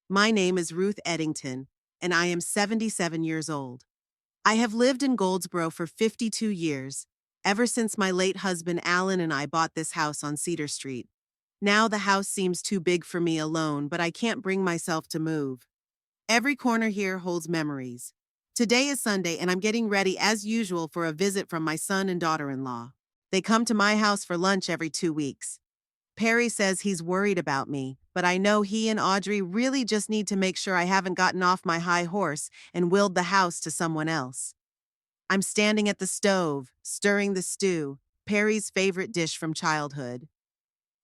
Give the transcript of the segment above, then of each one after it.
My name is Ruth Eddington, and I am 77 years old. I have lived in Goldsboro for 52 years, ever since my late husband Alan and I bought this house on Cedar Street. Now the house seems too big for me alone, but I can't bring myself to move. Every corner here holds memories. Today is Sunday, and I'm getting ready as usual for a visit from my son and daughter-in-law. They come to my house for lunch every 2 weeks. Perry says he's worried about me, but I know he and Audrey really just need to make sure I haven't gotten off my high horse and willed the house to someone else. I'm standing at the stove, stirring the stew, Perry's favorite dish from childhood.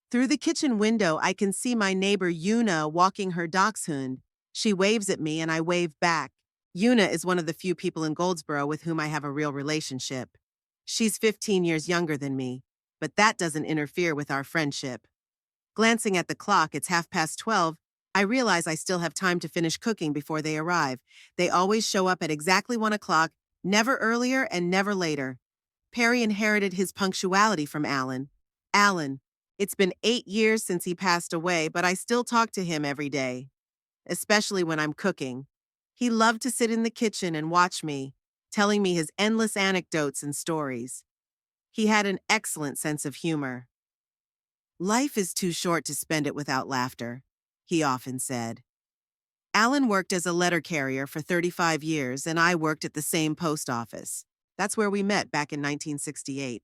Through the kitchen window, I can see my neighbor Una walking her dachshund. She waves at me and I wave back. Una is one of the few people in Goldsboro with whom I have a real relationship. She's 15 years younger than me, but that doesn't interfere with our friendship. Glancing at the clock, it's 12:30. I realize I still have time to finish cooking before they arrive. They always show up at exactly 1 o'clock, never earlier and never later. Perry inherited his punctuality from Alan. Alan, it's been 8 years since he passed away, but I still talk to him every day, especially when I'm cooking. He loved to sit in the kitchen and watch me, telling me his endless anecdotes and stories. He had an excellent sense of humor. Life is too short to spend it without laughter, he often said. Alan worked as a letter carrier for 35 years, and I worked at the same post office. That's where we met back in 1968.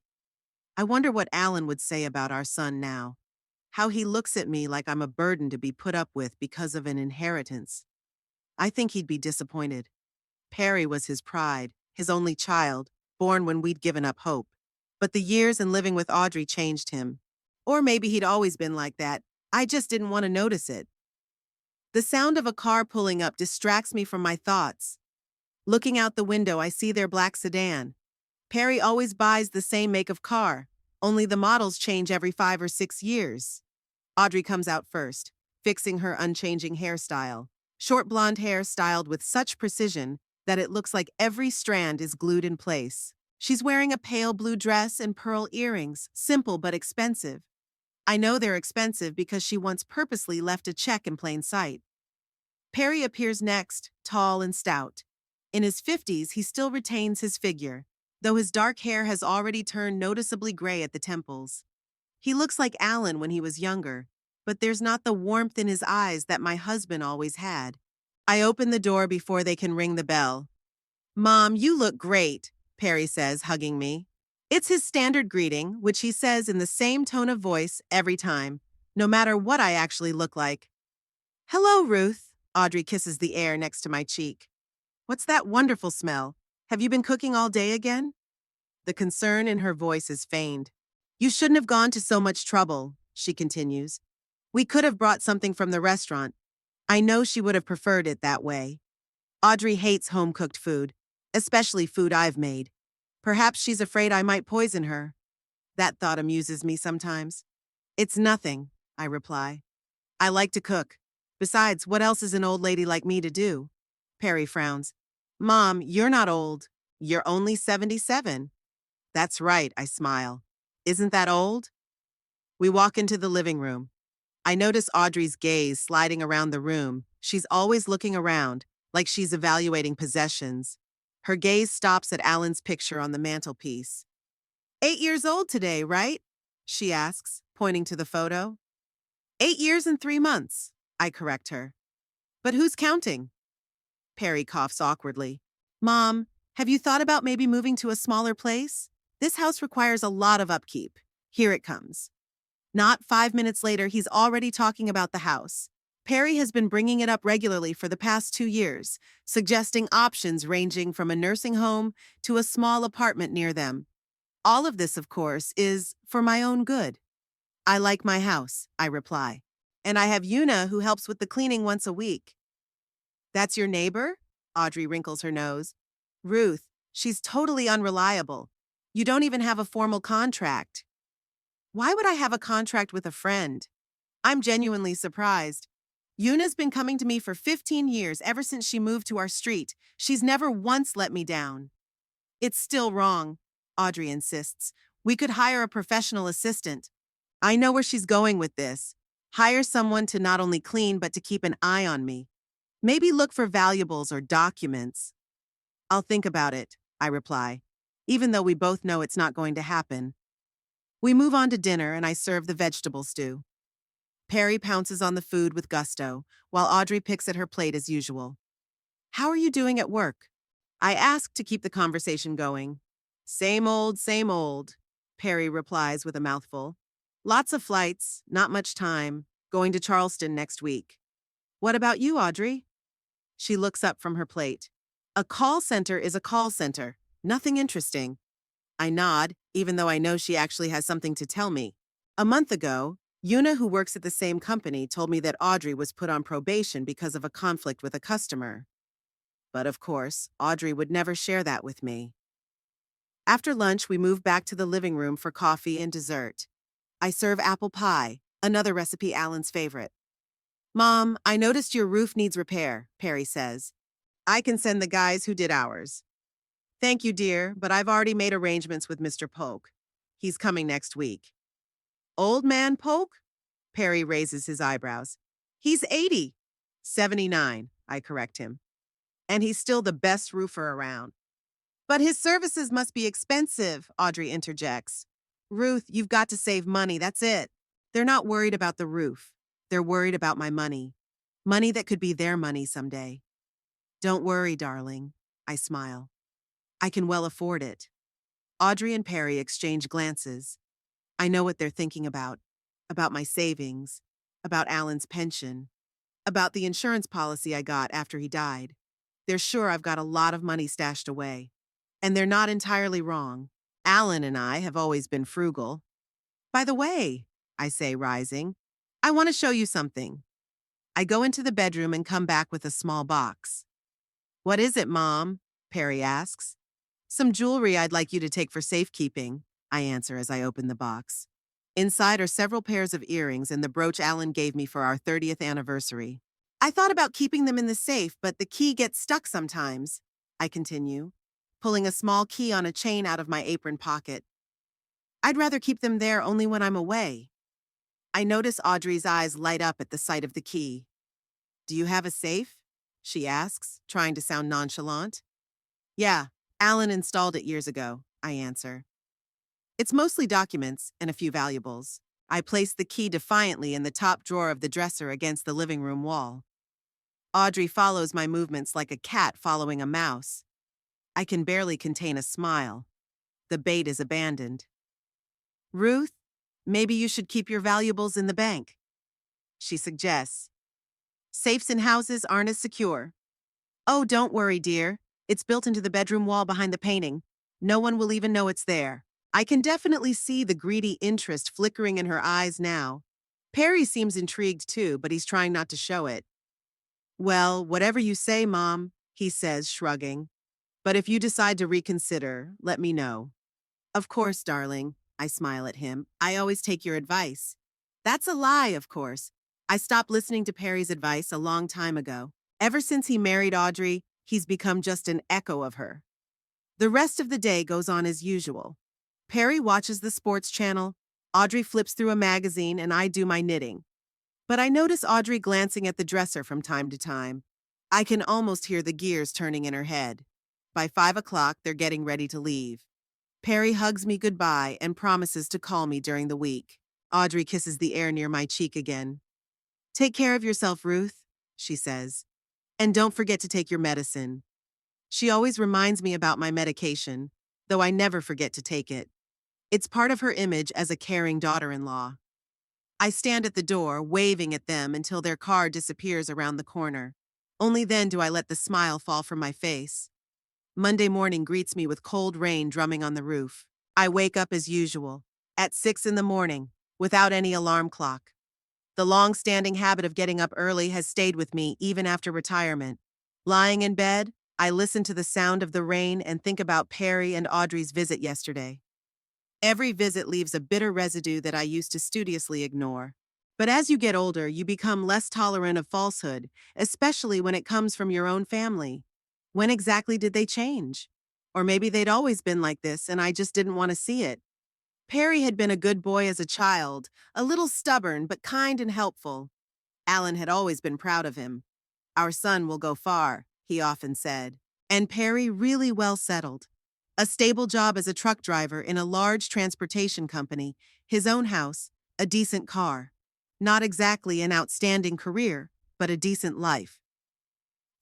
I wonder what Alan would say about our son now. How he looks at me like I'm a burden to be put up with because of an inheritance. I think he'd be disappointed. Perry was his pride, his only child, born when we'd given up hope. But the years and living with Audrey changed him. Or maybe he'd always been like that. I just didn't want to notice it. The sound of a car pulling up distracts me from my thoughts. Looking out the window, I see their black sedan. Perry always buys the same make of car, only the models change every 5 or 6 years. Audrey comes out first, fixing her unchanging hairstyle. Short blonde hair styled with such precision that it looks like every strand is glued in place. She's wearing a pale blue dress and pearl earrings, simple but expensive. I know they're expensive because she once purposely left a check in plain sight. Perry appears next, tall and stout. In his 50s, he still retains his figure, though his dark hair has already turned noticeably gray at the temples. He looks like Alan when he was younger, but there's not the warmth in his eyes that my husband always had. I open the door before they can ring the bell. "Mom, you look great," Perry says, hugging me. It's his standard greeting, which he says in the same tone of voice every time, no matter what I actually look like. "Hello, Ruth." Audrey kisses the air next to my cheek. "What's that wonderful smell? Have you been cooking all day again?" The concern in her voice is feigned. "You shouldn't have gone to so much trouble," she continues. "We could have brought something from the restaurant." I know she would have preferred it that way. Audrey hates home-cooked food, especially food I've made. Perhaps she's afraid I might poison her. That thought amuses me sometimes. "It's nothing," I reply. "I like to cook. Besides, what else is an old lady like me to do?" Perry frowns. "Mom, you're not old. You're only 77. "That's right," I smile. "Isn't that old?" We walk into the living room. I notice Audrey's gaze sliding around the room. She's always looking around, like she's evaluating possessions. Her gaze stops at Alan's picture on the mantelpiece. "8 years old today, right?" she asks, pointing to the photo. 8 years and 3 months, I correct her. "But who's counting?" Perry coughs awkwardly. "Mom, have you thought about maybe moving to a smaller place? This house requires a lot of upkeep." Here it comes. Not 5 minutes later, he's already talking about the house. Perry has been bringing it up regularly for the past 2 years, suggesting options ranging from a nursing home to a small apartment near them. All of this, of course, is for my own good. "I like my house," I reply. "And I have Una who helps with the cleaning once a week." "That's your neighbor?" Audrey wrinkles her nose. "Ruth, she's totally unreliable. You don't even have a formal contract." "Why would I have a contract with a friend?" I'm genuinely surprised. Una's been coming to me for 15 years, ever since she moved to our street. She's never once let me down. "It's still wrong," Audrey insists. "We could hire a professional assistant." I know where she's going with this. Hire someone to not only clean but to keep an eye on me. Maybe look for valuables or documents. I'll think about it, I reply, even though we both know it's not going to happen. We move on to dinner and I serve the vegetable stew. Perry pounces on the food with gusto, while Audrey picks at her plate as usual. How are you doing at work? I ask to keep the conversation going. Same old, Perry replies with a mouthful. Lots of flights, not much time, going to Charleston next week. What about you, Audrey? She looks up from her plate. A call center is a call center. Nothing interesting. I nod, even though I know she actually has something to tell me. A month ago, Yuna, who works at the same company, told me that Audrey was put on probation because of a conflict with a customer. But of course, Audrey would never share that with me. After lunch, we move back to the living room for coffee and dessert. I serve apple pie, another recipe Alan's favorite. Mom, I noticed your roof needs repair, Perry says. I can send the guys who did ours. Thank you, dear, but I've already made arrangements with Mr. Polk. He's coming next week. Old man Polk? Perry raises his eyebrows. He's 80. 79, I correct him. And he's still the best roofer around. But his services must be expensive, Audrey interjects. Ruth, you've got to save money, that's it. They're not worried about the roof. They're worried about my money. Money that could be their money someday. Don't worry, darling. I smile. I can well afford it. Audrey and Perry exchange glances. I know what they're thinking about my savings, about Alan's pension, about the insurance policy I got after he died. They're sure I've got a lot of money stashed away. And they're not entirely wrong. Alan and I have always been frugal. By the way, I say, rising, I want to show you something. I go into the bedroom and come back with a small box. What is it, Mom? Perry asks. Some jewelry I'd like you to take for safekeeping, I answer as I open the box. Inside are several pairs of earrings and the brooch Alan gave me for our 30th anniversary. I thought about keeping them in the safe, but the key gets stuck sometimes, I continue, pulling a small key on a chain out of my apron pocket. I'd rather keep them there only when I'm away. I notice Audrey's eyes light up at the sight of the key. Do you have a safe? She asks, trying to sound nonchalant. Yeah, Alan installed it years ago, I answer. It's mostly documents and a few valuables. I place the key defiantly in the top drawer of the dresser against the living room wall. Audrey follows my movements like a cat following a mouse. I can barely contain a smile. The bait is abandoned. Ruth, maybe you should keep your valuables in the bank, she suggests. Safes in houses aren't as secure. Oh, don't worry, dear. It's built into the bedroom wall behind the painting. No one will even know it's there. I can definitely see the greedy interest flickering in her eyes now. Perry seems intrigued too, but he's trying not to show it. Well, whatever you say, Mom, he says, shrugging. But if you decide to reconsider, let me know. Of course, darling, I smile at him. I always take your advice. That's a lie, of course. I stopped listening to Perry's advice a long time ago. Ever since he married Audrey, he's become just an echo of her. The rest of the day goes on as usual. Perry watches the sports channel, Audrey flips through a magazine, and I do my knitting. But I notice Audrey glancing at the dresser from time to time. I can almost hear the gears turning in her head. By 5 o'clock, they're getting ready to leave. Perry hugs me goodbye and promises to call me during the week. Audrey kisses the air near my cheek again. Take care of yourself, Ruth, she says. And don't forget to take your medicine. She always reminds me about my medication, though I never forget to take it. It's part of her image as a caring daughter-in-law. I stand at the door, waving at them until their car disappears around the corner. Only then do I let the smile fall from my face. Monday morning greets me with cold rain drumming on the roof. I wake up as usual, at 6 in the morning, without any alarm clock. The long-standing habit of getting up early has stayed with me even after retirement. Lying in bed, I listen to the sound of the rain and think about Perry and Audrey's visit yesterday. Every visit leaves a bitter residue that I used to studiously ignore. But as you get older, you become less tolerant of falsehood, especially when it comes from your own family. When exactly did they change? Or maybe they'd always been like this and I just didn't want to see it. Perry had been a good boy as a child, a little stubborn but kind and helpful. Alan had always been proud of him. "Our son will go far," he often said. And Perry really well settled. A stable job as a truck driver in a large transportation company, his own house, a decent car. Not exactly an outstanding career, but a decent life.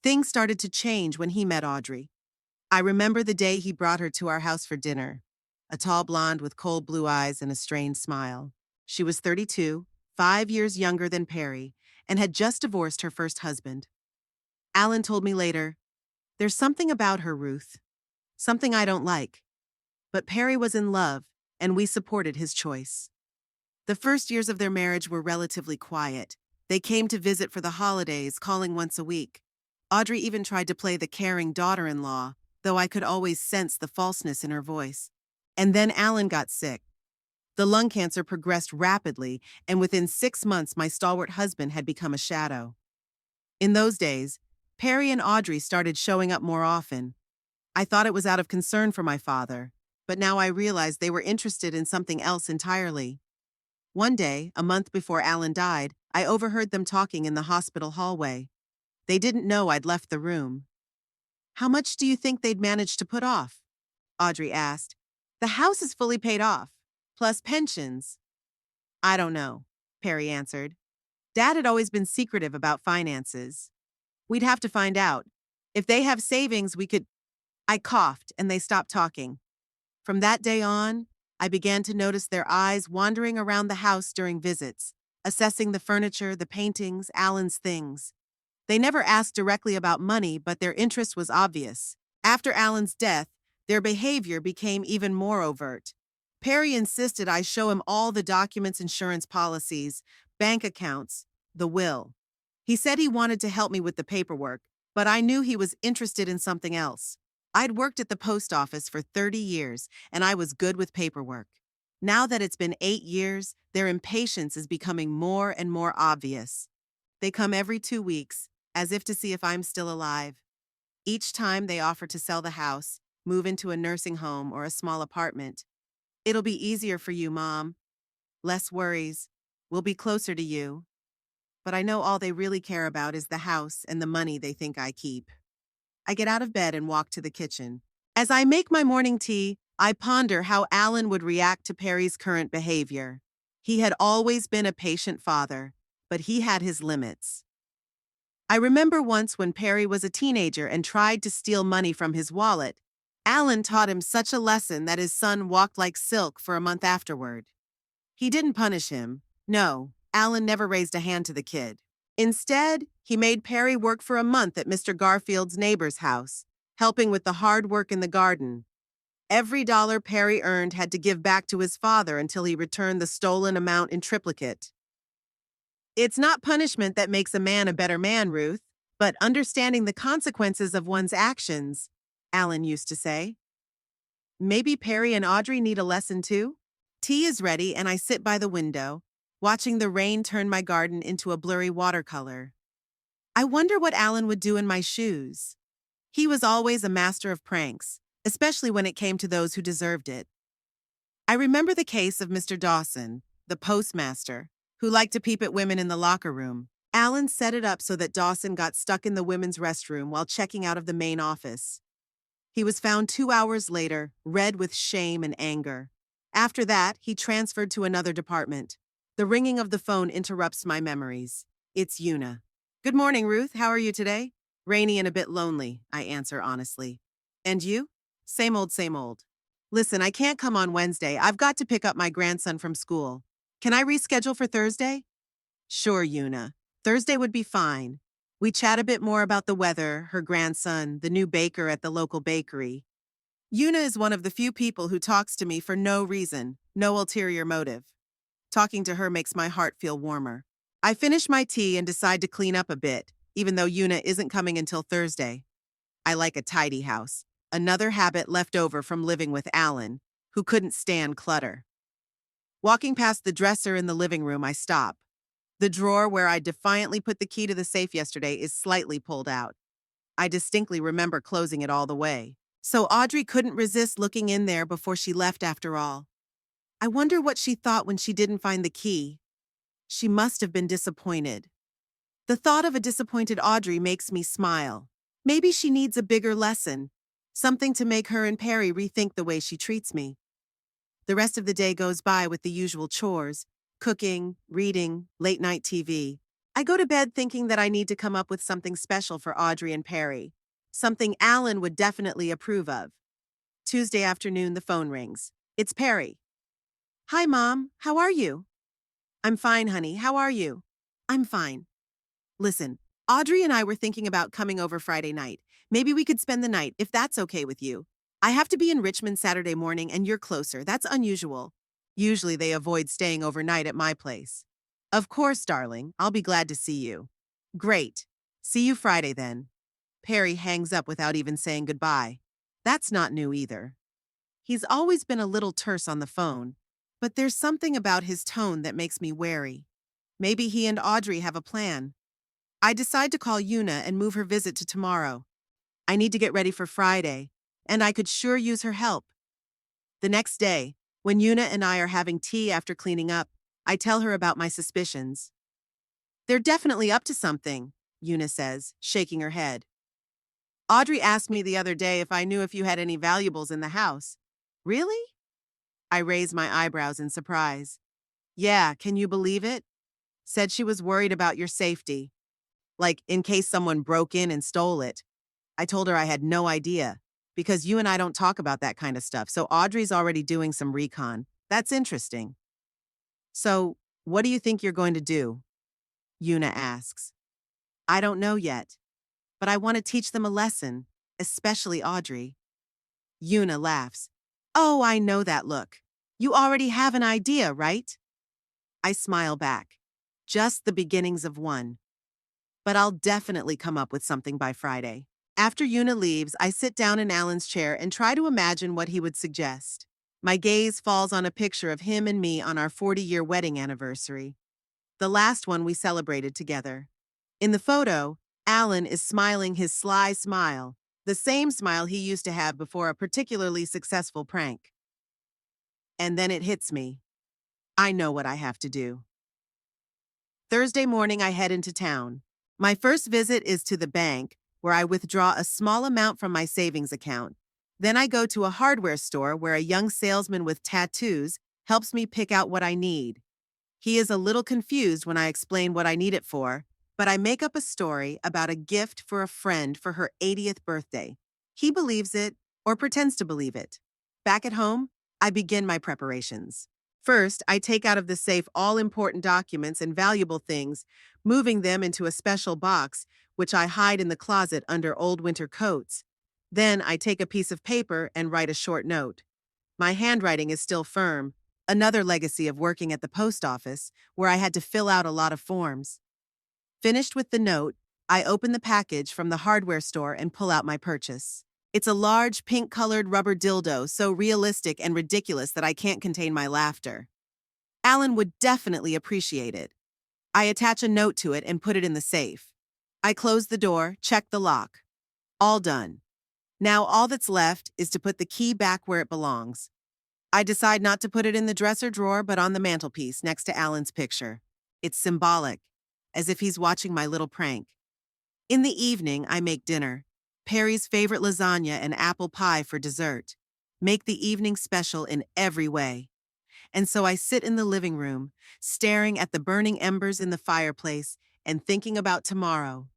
Things started to change when he met Audrey. I remember the day he brought her to our house for dinner. A tall blonde with cold blue eyes and a strained smile. She was 32, 5 years younger than Perry, and had just divorced her first husband. Alan told me later, "There's something about her, Ruth. Something I don't like." But Perry was in love, and we supported his choice. The first years of their marriage were relatively quiet. They came to visit for the holidays, calling once a week. Audrey even tried to play the caring daughter-in-law, though I could always sense the falseness in her voice. And then Alan got sick. The lung cancer progressed rapidly, and within 6 months my stalwart husband had become a shadow. In those days, Perry and Audrey started showing up more often. I thought it was out of concern for my father, but now I realized they were interested in something else entirely. One day, a month before Alan died, I overheard them talking in the hospital hallway. They didn't know I'd left the room. "How much do you think they'd managed to put off?" Audrey asked. "The house is fully paid off, plus pensions." "I don't know," Perry answered. "Dad had always been secretive about finances. We'd have to find out. If they have savings, we could—" I coughed, and they stopped talking. From that day on, I began to notice their eyes wandering around the house during visits, assessing the furniture, the paintings, Alan's things. They never asked directly about money, but their interest was obvious. After Alan's death, their behavior became even more overt. Perry insisted I show him all the documents, insurance policies, bank accounts, the will. He said he wanted to help me with the paperwork, but I knew he was interested in something else. I'd worked at the post office for 30 years, and I was good with paperwork. Now that it's been 8 years, their impatience is becoming more and more obvious. They come every 2 weeks, as if to see if I'm still alive. Each time they offer to sell the house, move into a nursing home or a small apartment. "It'll be easier for you, Mom. Less worries. We'll be closer to you." But I know all they really care about is the house and the money they think I keep. I get out of bed and walk to the kitchen. As I make my morning tea, I ponder how Alan would react to Perry's current behavior. He had always been a patient father, but he had his limits. I remember once when Perry was a teenager and tried to steal money from his wallet. Alan taught him such a lesson that his son walked like silk for a month afterward. He didn't punish him. No, Alan never raised a hand to the kid. Instead, he made Perry work for a month at Mr. Garfield's neighbor's house, helping with the hard work in the garden. Every dollar Perry earned had to give back to his father until he returned the stolen amount in triplicate. "It's not punishment that makes a man a better man, Ruth, but understanding the consequences of one's actions," Alan used to say. Maybe Perry and Audrey need a lesson too? Tea is ready, and I sit by the window, watching the rain turn my garden into a blurry watercolor. I wonder what Alan would do in my shoes. He was always a master of pranks, especially when it came to those who deserved it. I remember the case of Mr. Dawson, the postmaster, who liked to peep at women in the locker room. Alan set it up so that Dawson got stuck in the women's restroom while checking out of the main office. He was found 2 hours later, red with shame and anger. After that, he transferred to another department. The ringing of the phone interrupts my memories. It's Una. "Good morning, Ruth. How are you today?" "Rainy and a bit lonely," I answer honestly. "And you?" "Same old, same old." "Listen, I can't come on Wednesday. I've got to pick up my grandson from school. Can I reschedule for Thursday?" "Sure, Una. Thursday would be fine." We chat a bit more about the weather, her grandson, the new baker at the local bakery. Una is one of the few people who talks to me for no reason, no ulterior motive. Talking to her makes my heart feel warmer. I finish my tea and decide to clean up a bit, even though Una isn't coming until Thursday. I like a tidy house, another habit left over from living with Alan, who couldn't stand clutter. Walking past the dresser in the living room, I stop. The drawer where I defiantly put the key to the safe yesterday is slightly pulled out. I distinctly remember closing it all the way. So Audrey couldn't resist looking in there before she left after all. I wonder what she thought when she didn't find the key. She must have been disappointed. The thought of a disappointed Audrey makes me smile. Maybe she needs a bigger lesson, something to make her and Perry rethink the way she treats me. The rest of the day goes by with the usual chores, cooking, reading, late night TV. I go to bed thinking that I need to come up with something special for Audrey and Perry, something Alan would definitely approve of. Tuesday afternoon, the phone rings. It's Perry. Hi, Mom. How are you? I'm fine, honey. How are you? I'm fine. Listen, Audrey and I were thinking about coming over Friday night. Maybe we could spend the night, if that's okay with you. I have to be in Richmond Saturday morning and you're closer. That's unusual. Usually they avoid staying overnight at my place. Of course, darling. I'll be glad to see you. Great. See you Friday then. Perry hangs up without even saying goodbye. That's not new either. He's always been a little terse on the phone, but there's something about his tone that makes me wary. Maybe he and Audrey have a plan. I decide to call Una and move her visit to tomorrow. I need to get ready for Friday, and I could sure use her help. The next day, when Una and I are having tea after cleaning up, I tell her about my suspicions. They're definitely up to something, Una says, shaking her head. Audrey asked me the other day if I knew if you had any valuables in the house. Really? I raise my eyebrows in surprise. Yeah, can you believe it? Said she was worried about your safety. Like, in case someone broke in and stole it. I told her I had no idea, because you and I don't talk about that kind of stuff, so Audrey's already doing some recon. That's interesting. So, what do you think you're going to do? Una asks. I don't know yet, but I want to teach them a lesson, especially Audrey. Una laughs. Oh, I know that look. You already have an idea, right? I smile back. Just the beginnings of one. But I'll definitely come up with something by Friday. After Una leaves, I sit down in Alan's chair and try to imagine what he would suggest. My gaze falls on a picture of him and me on our 40-year wedding anniversary, the last one we celebrated together. In the photo, Alan is smiling his sly smile, the same smile he used to have before a particularly successful prank. And then it hits me. I know what I have to do. Thursday morning, I head into town. My first visit is to the bank, where I withdraw a small amount from my savings account. Then I go to a hardware store where a young salesman with tattoos helps me pick out what I need. He is a little confused when I explain what I need it for, but I make up a story about a gift for a friend for her 80th birthday. He believes it, or pretends to believe it. Back at home, I begin my preparations. First, I take out of the safe all important documents and valuable things, moving them into a special box, which I hide in the closet under old winter coats. Then I take a piece of paper and write a short note. My handwriting is still firm, another legacy of working at the post office, where I had to fill out a lot of forms. Finished with the note, I open the package from the hardware store and pull out my purchase. It's a large, pink-colored rubber dildo, so realistic and ridiculous that I can't contain my laughter. Alan would definitely appreciate it. I attach a note to it and put it in the safe. I close the door, check the lock. All done. Now all that's left is to put the key back where it belongs. I decide not to put it in the dresser drawer, but on the mantelpiece next to Alan's picture. It's symbolic, as if he's watching my little prank. In the evening, I make dinner. Perry's favorite lasagna and apple pie for dessert. Make the evening special in every way. And so I sit in the living room, staring at the burning embers in the fireplace and thinking about tomorrow.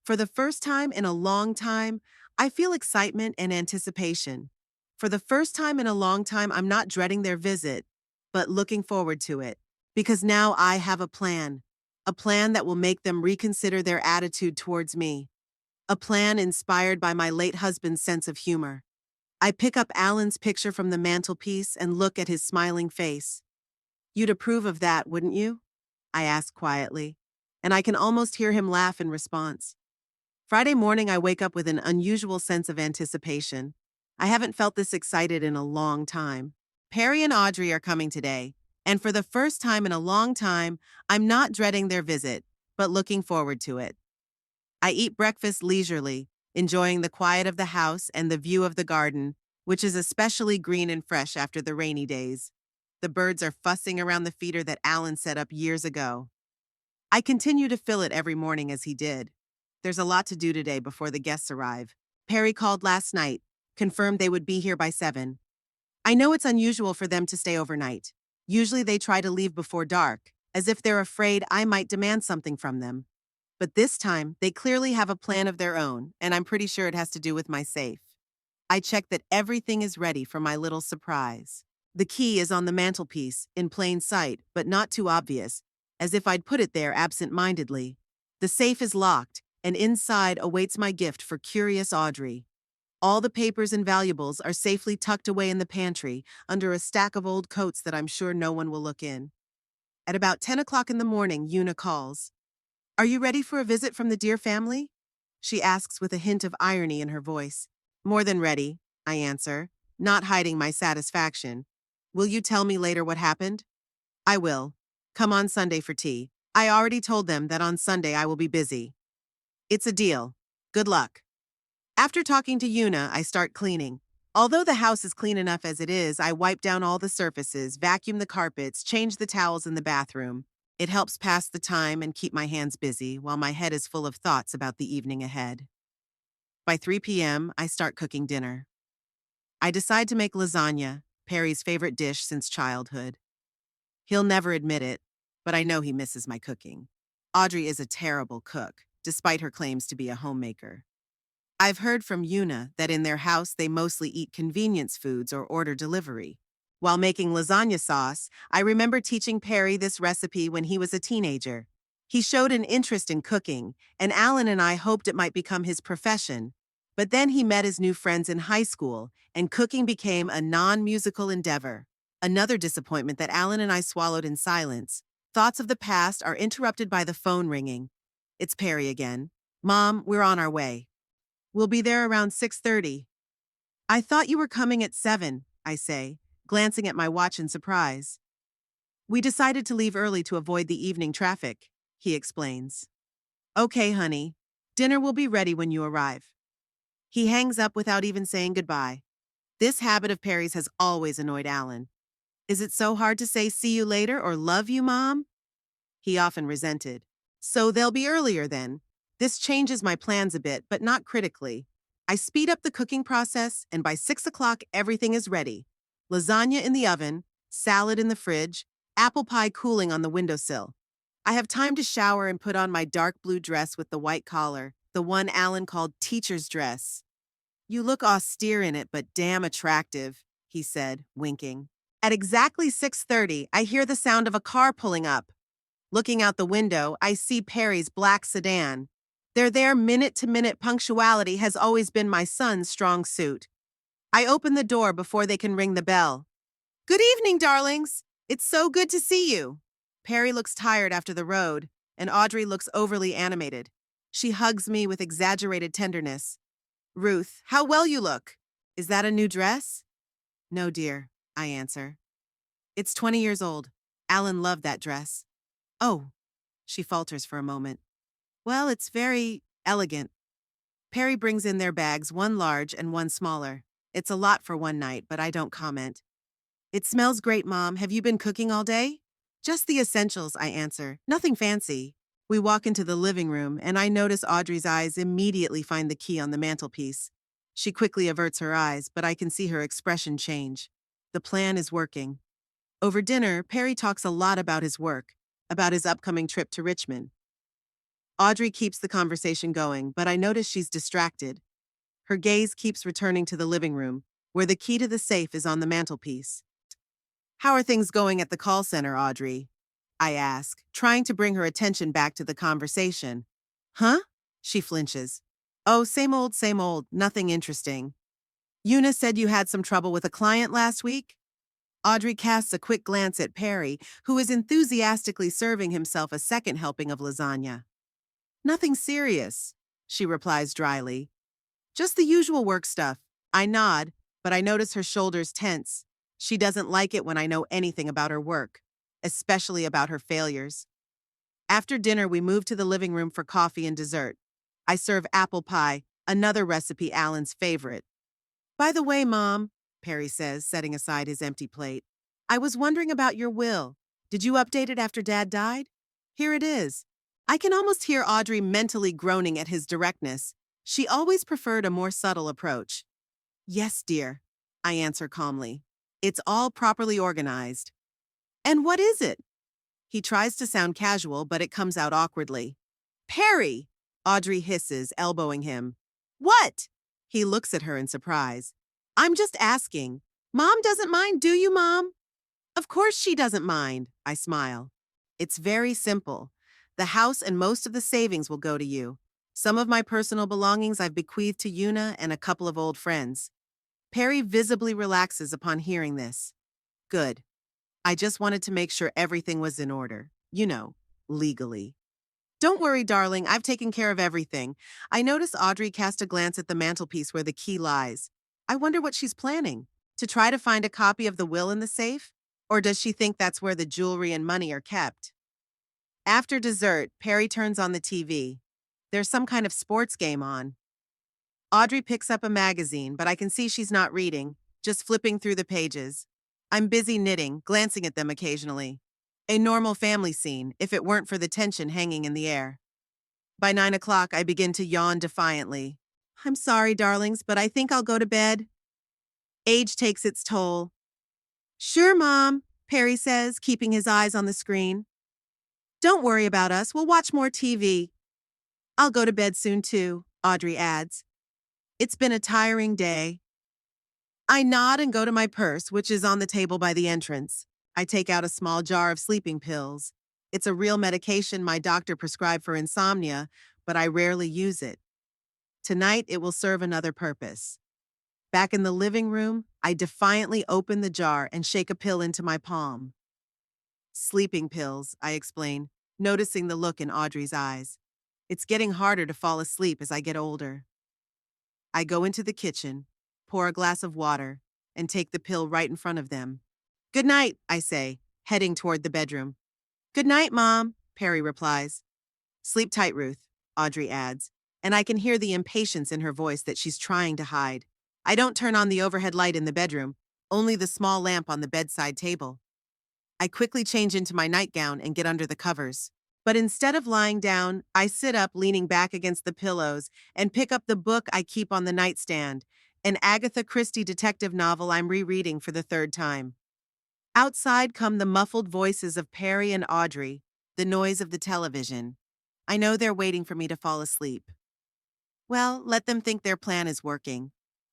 For the first time in a long time, I feel excitement and anticipation. For the first time in a long time, I'm not dreading their visit, but looking forward to it. Because now I have a plan that will make them reconsider their attitude towards me. A plan inspired by my late husband's sense of humor. I pick up Alan's picture from the mantelpiece and look at his smiling face. You'd approve of that, wouldn't you? I ask quietly, and I can almost hear him laugh in response. Friday morning, I wake up with an unusual sense of anticipation. I haven't felt this excited in a long time. Perry and Audrey are coming today, and for the first time in a long time, I'm not dreading their visit, but looking forward to it. I eat breakfast leisurely, enjoying the quiet of the house and the view of the garden, which is especially green and fresh after the rainy days. The birds are fussing around the feeder that Alan set up years ago. I continue to fill it every morning as he did. There's a lot to do today before the guests arrive. Perry called last night, confirmed they would be here by 7. I know it's unusual for them to stay overnight. Usually they try to leave before dark, as if they're afraid I might demand something from them. But this time, they clearly have a plan of their own, and I'm pretty sure it has to do with my safe. I check that everything is ready for my little surprise. The key is on the mantelpiece, in plain sight, but not too obvious, as if I'd put it there absent-mindedly. The safe is locked, and inside awaits my gift for curious Audrey. All the papers and valuables are safely tucked away in the pantry, under a stack of old coats that I'm sure no one will look in. At about 10 o'clock in the morning, Una calls. "Are you ready for a visit from the dear family?" She asks with a hint of irony in her voice. "More than ready," I answer, not hiding my satisfaction. "Will you tell me later what happened?" "I will. Come on Sunday for tea. I already told them that on Sunday I will be busy." "It's a deal. Good luck." After talking to Una, I start cleaning. Although the house is clean enough as it is, I wipe down all the surfaces, vacuum the carpets, change the towels in the bathroom. It helps pass the time and keep my hands busy while my head is full of thoughts about the evening ahead. By 3 p.m., I start cooking dinner. I decide to make lasagna, Perry's favorite dish since childhood. He'll never admit it, but I know he misses my cooking. Audrey is a terrible cook, despite her claims to be a homemaker. I've heard from Una that in their house they mostly eat convenience foods or order delivery. While making lasagna sauce, I remember teaching Perry this recipe when he was a teenager. He showed an interest in cooking, and Alan and I hoped it might become his profession. But then he met his new friends in high school, and cooking became a non-musical endeavor. Another disappointment that Alan and I swallowed in silence. Thoughts of the past are interrupted by the phone ringing. It's Perry again. "Mom, we're on our way. We'll be there around 6:30. "I thought you were coming at 7, I say, glancing at my watch in surprise. "We decided to leave early to avoid the evening traffic," he explains. "Okay, honey. Dinner will be ready when you arrive." He hangs up without even saying goodbye. This habit of Perry's has always annoyed Alan. "Is it so hard to say see you later or love you, Mom?" He often resented. "So they'll be earlier then." This changes my plans a bit, but not critically. I speed up the cooking process, and by 6 o'clock, everything is ready. Lasagna in the oven, salad in the fridge, apple pie cooling on the windowsill. I have time to shower and put on my dark blue dress with the white collar, the one Alan called teacher's dress. "You look austere in it, but damn attractive," he said, winking. At exactly 6:30, I hear the sound of a car pulling up. Looking out the window, I see Perry's black sedan. Their minute-to-minute punctuality has always been my son's strong suit. I open the door before they can ring the bell. "Good evening, darlings. It's so good to see you." Perry looks tired after the road, and Audrey looks overly animated. She hugs me with exaggerated tenderness. "Ruth, how well you look. Is that a new dress?" "No, dear," I answer. "It's 20 years old. Alan loved that dress." "Oh," she falters for a moment. "Well, it's very elegant." Perry brings in their bags, one large and one smaller. It's a lot for one night, but I don't comment. "It smells great, Mom. Have you been cooking all day?" "Just the essentials," I answer. "Nothing fancy." We walk into the living room, and I notice Audrey's eyes immediately find the key on the mantelpiece. She quickly averts her eyes, but I can see her expression change. The plan is working. Over dinner, Perry talks a lot about his work, about his upcoming trip to Richmond. Audrey keeps the conversation going, but I notice she's distracted. Her gaze keeps returning to the living room, where the key to the safe is on the mantelpiece. "How are things going at the call center, Audrey?" I ask, trying to bring her attention back to the conversation. "Huh?" She flinches. "Oh, same old, nothing interesting." "Una said you had some trouble with a client last week?" Audrey casts a quick glance at Perry, who is enthusiastically serving himself a second helping of lasagna. "Nothing serious," she replies dryly. "Just the usual work stuff." I nod, but I notice her shoulders tense. She doesn't like it when I know anything about her work, especially about her failures. After dinner, we move to the living room for coffee and dessert. I serve apple pie, another recipe Alan's favorite. "By the way, Mom," Perry says, setting aside his empty plate, I was wondering about your will. Did you update it after Dad died? Here it is. I can almost hear Audrey mentally groaning at his directness. She always preferred a more subtle approach. Yes, dear, I answer calmly. It's all properly organized. And what is it? He tries to sound casual, but it comes out awkwardly. Perry! Audrey hisses, elbowing him. What? He looks at her in surprise. I'm just asking. Mom doesn't mind, do you, Mom? Of course she doesn't mind, I smile. It's very simple. The house and most of the savings will go to you. Some of my personal belongings I've bequeathed to Una and a couple of old friends. Perry visibly relaxes upon hearing this. Good. I just wanted to make sure everything was in order. You know, legally. Don't worry, darling, I've taken care of everything. I notice Audrey cast a glance at the mantelpiece where the key lies. I wonder what she's planning. To try to find a copy of the will in the safe? Or does she think that's where the jewelry and money are kept? After dessert, Perry turns on the TV. There's some kind of sports game on. Audrey picks up a magazine, but I can see she's not reading, just flipping through the pages. I'm busy knitting, glancing at them occasionally. A normal family scene, if it weren't for the tension hanging in the air. By 9 o'clock, I begin to yawn defiantly. I'm sorry, darlings, but I think I'll go to bed. Age takes its toll. Sure, Mom, Perry says, keeping his eyes on the screen. Don't worry about us, we'll watch more TV. I'll go to bed soon too, Audrey adds. It's been a tiring day. I nod and go to my purse, which is on the table by the entrance. I take out a small jar of sleeping pills. It's a real medication my doctor prescribed for insomnia, but I rarely use it. Tonight, it will serve another purpose. Back in the living room, I defiantly open the jar and shake a pill into my palm. Sleeping pills, I explain, noticing the look in Audrey's eyes. It's getting harder to fall asleep as I get older. I go into the kitchen, pour a glass of water, and take the pill right in front of them. Good night, I say, heading toward the bedroom. Good night, Mom, Perry replies. Sleep tight, Ruth, Audrey adds, and I can hear the impatience in her voice that she's trying to hide. I don't turn on the overhead light in the bedroom, only the small lamp on the bedside table. I quickly change into my nightgown and get under the covers. But instead of lying down, I sit up leaning back against the pillows and pick up the book I keep on the nightstand, an Agatha Christie detective novel I'm rereading for the third time. Outside come the muffled voices of Perry and Audrey, the noise of the television. I know they're waiting for me to fall asleep. Well, let them think their plan is working.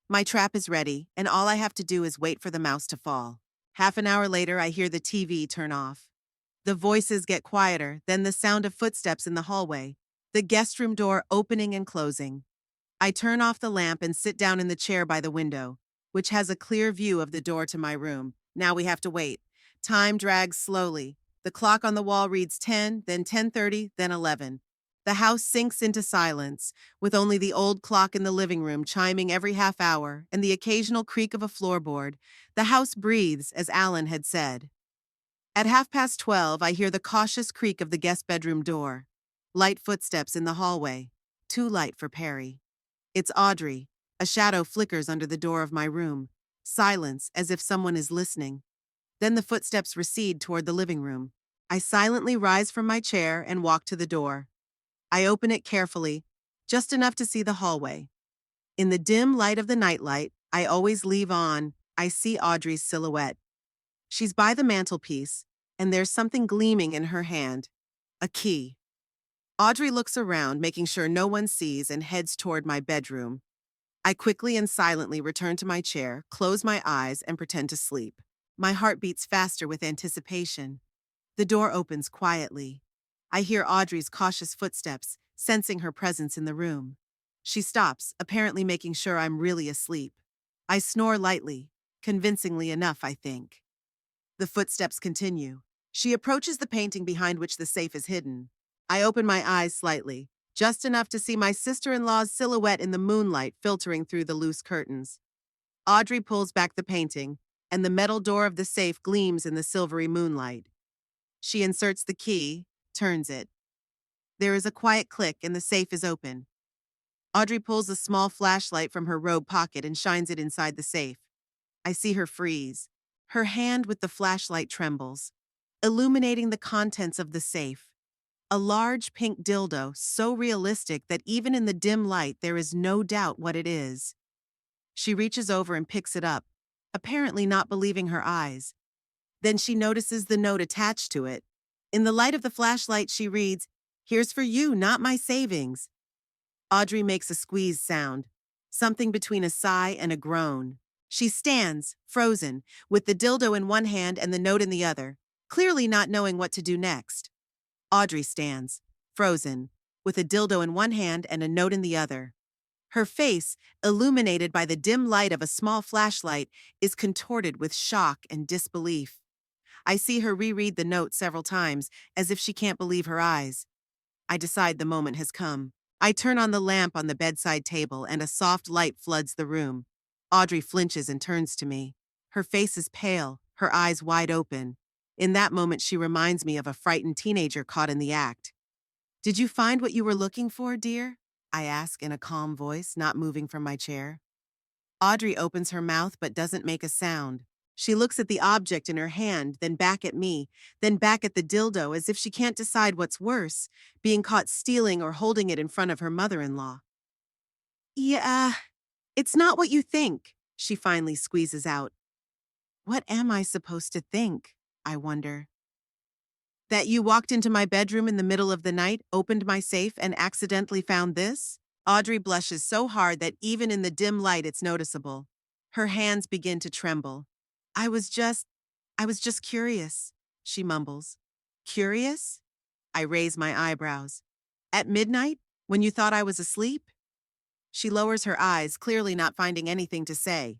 My trap is ready, and all I have to do is wait for the mouse to fall. Half an hour later, I hear the TV turn off. The voices get quieter, then the sound of footsteps in the hallway, the guest room door opening and closing. I turn off the lamp and sit down in the chair by the window, which has a clear view of the door to my room. Now we have to wait. Time drags slowly. The clock on the wall reads 10, then 10:30, then 11. The house sinks into silence, with only the old clock in the living room chiming every half hour and the occasional creak of a floorboard. The house breathes, as Alan had said. At 12:30, I hear the cautious creak of the guest bedroom door. Light footsteps in the hallway. Too light for Perry. It's Audrey. A shadow flickers under the door of my room. Silence, as if someone is listening. Then the footsteps recede toward the living room. I silently rise from my chair and walk to the door. I open it carefully, just enough to see the hallway. In the dim light of the nightlight I always leave on, I see Audrey's silhouette. She's by the mantelpiece, and there's something gleaming in her hand. A key. Audrey looks around, making sure no one sees, and heads toward my bedroom. I quickly and silently return to my chair, close my eyes, and pretend to sleep. My heart beats faster with anticipation. The door opens quietly. I hear Audrey's cautious footsteps, sensing her presence in the room. She stops, apparently making sure I'm really asleep. I snore lightly, convincingly enough, I think. The footsteps continue. She approaches the painting behind which the safe is hidden. I open my eyes slightly, just enough to see my sister-in-law's silhouette in the moonlight filtering through the loose curtains. Audrey pulls back the painting, and the metal door of the safe gleams in the silvery moonlight. She inserts the key, turns it. There is a quiet click and the safe is open. Audrey pulls a small flashlight from her robe pocket and shines it inside the safe. I see her freeze. Her hand with the flashlight trembles, illuminating the contents of the safe. A large pink dildo, so realistic that even in the dim light there is no doubt what it is. She reaches over and picks it up, apparently not believing her eyes. Then she notices the note attached to it. In the light of the flashlight, she reads, "Here's for you, not my savings." Audrey makes a squeeze sound, something between a sigh and a groan. She stands, frozen, with the dildo in one hand and the note in the other, clearly not knowing what to do next. Audrey stands, frozen, with a dildo in one hand and a note in the other. Her face, illuminated by the dim light of a small flashlight, is contorted with shock and disbelief. I see her reread the note several times, as if she can't believe her eyes. I decide the moment has come. I turn on the lamp on the bedside table and a soft light floods the room. Audrey flinches and turns to me. Her face is pale, her eyes wide open. In that moment, she reminds me of a frightened teenager caught in the act. "Did you find what you were looking for, dear?" I ask in a calm voice, not moving from my chair. Audrey opens her mouth but doesn't make a sound. She looks at the object in her hand, then back at me, then back at the dildo as if she can't decide what's worse, being caught stealing or holding it in front of her mother-in-law. "Yeah, it's not what you think," she finally squeezes out. What am I supposed to think, I wonder? That you walked into my bedroom in the middle of the night, opened my safe, and accidentally found this? Audrey blushes so hard that even in the dim light it's noticeable. Her hands begin to tremble. I was just curious, she mumbles. Curious? I raise my eyebrows. At midnight, when you thought I was asleep? She lowers her eyes, clearly not finding anything to say.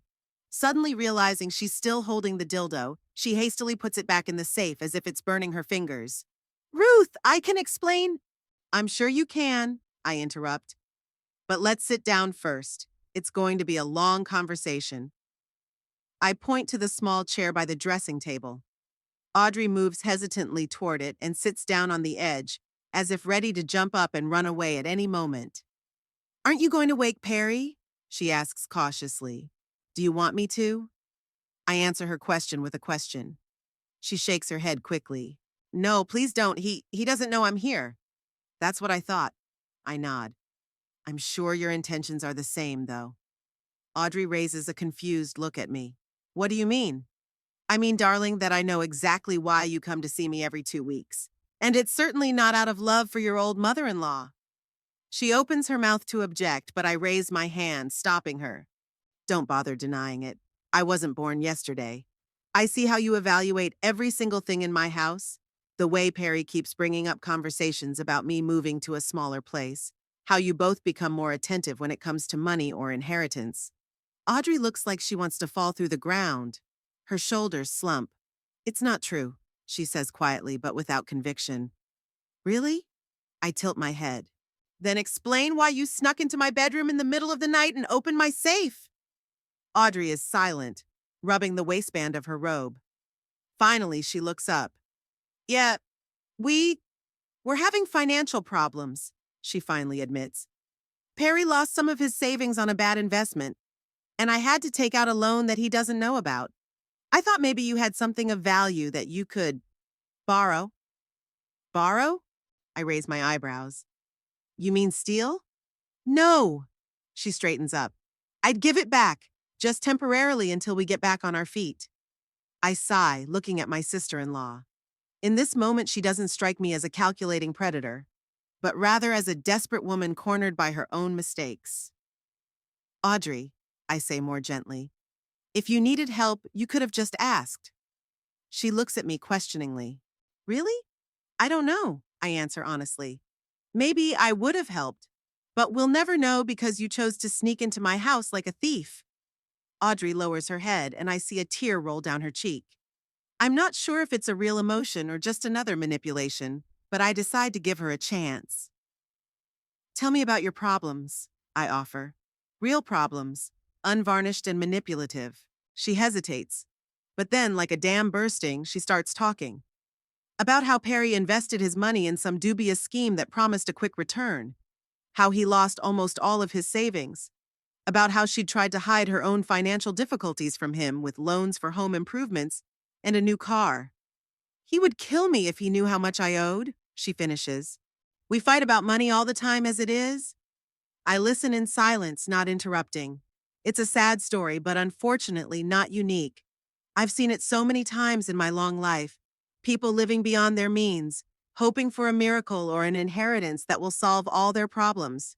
Suddenly realizing she's still holding the dildo, she hastily puts it back in the safe as if it's burning her fingers. "Ruth, I can explain." "I'm sure you can," I interrupt. "But let's sit down first. It's going to be a long conversation." I point to the small chair by the dressing table. Audrey moves hesitantly toward it and sits down on the edge, as if ready to jump up and run away at any moment. "Aren't you going to wake Perry?" she asks cautiously. "Do you want me to?" I answer her question with a question. She shakes her head quickly. "No, please don't. He doesn't know I'm here." "That's what I thought." I nod. "I'm sure your intentions are the same, though." Audrey raises a confused look at me. "What do you mean?" "I mean, darling, that I know exactly why you come to see me every 2 weeks. And it's certainly not out of love for your old mother-in-law." She opens her mouth to object, but I raise my hand, stopping her. "Don't bother denying it. I wasn't born yesterday. I see how you evaluate every single thing in my house. The way Perry keeps bringing up conversations about me moving to a smaller place. How you both become more attentive when it comes to money or inheritance." Audrey looks like she wants to fall through the ground. Her shoulders slump. "It's not true," she says quietly but without conviction. "Really?" I tilt my head. "Then explain why you snuck into my bedroom in the middle of the night and opened my safe." Audrey is silent, rubbing the waistband of her robe. Finally, she looks up. "Yeah, we're having financial problems," she finally admits. "Perry lost some of his savings on a bad investment, and I had to take out a loan that he doesn't know about. I thought maybe you had something of value that you could borrow." "Borrow?" I raise my eyebrows. "You mean steal?" "No." She straightens up. "I'd give it back, just temporarily until we get back on our feet." I sigh, looking at my sister-in-law. In this moment, she doesn't strike me as a calculating predator, but rather as a desperate woman cornered by her own mistakes. "Audrey," I say more gently, "if you needed help, you could have just asked." She looks at me questioningly. "Really? I don't know," I answer honestly. "Maybe I would have helped, but we'll never know because you chose to sneak into my house like a thief." Audrey lowers her head, and I see a tear roll down her cheek. I'm not sure if it's a real emotion or just another manipulation, but I decide to give her a chance. "Tell me about your problems," I offer. "Real problems, unvarnished and manipulative." She hesitates, but then, like a dam bursting, she starts talking. About how Perry invested his money in some dubious scheme that promised a quick return. How he lost almost all of his savings. about how she'd tried to hide her own financial difficulties from him with loans for home improvements and a new car. He would kill me if he knew how much I owed, she finishes. We fight about money all the time as it is. I listen in silence, not interrupting. It's a sad story, but unfortunately not unique. I've seen it so many times in my long life. People living beyond their means, hoping for a miracle or an inheritance that will solve all their problems.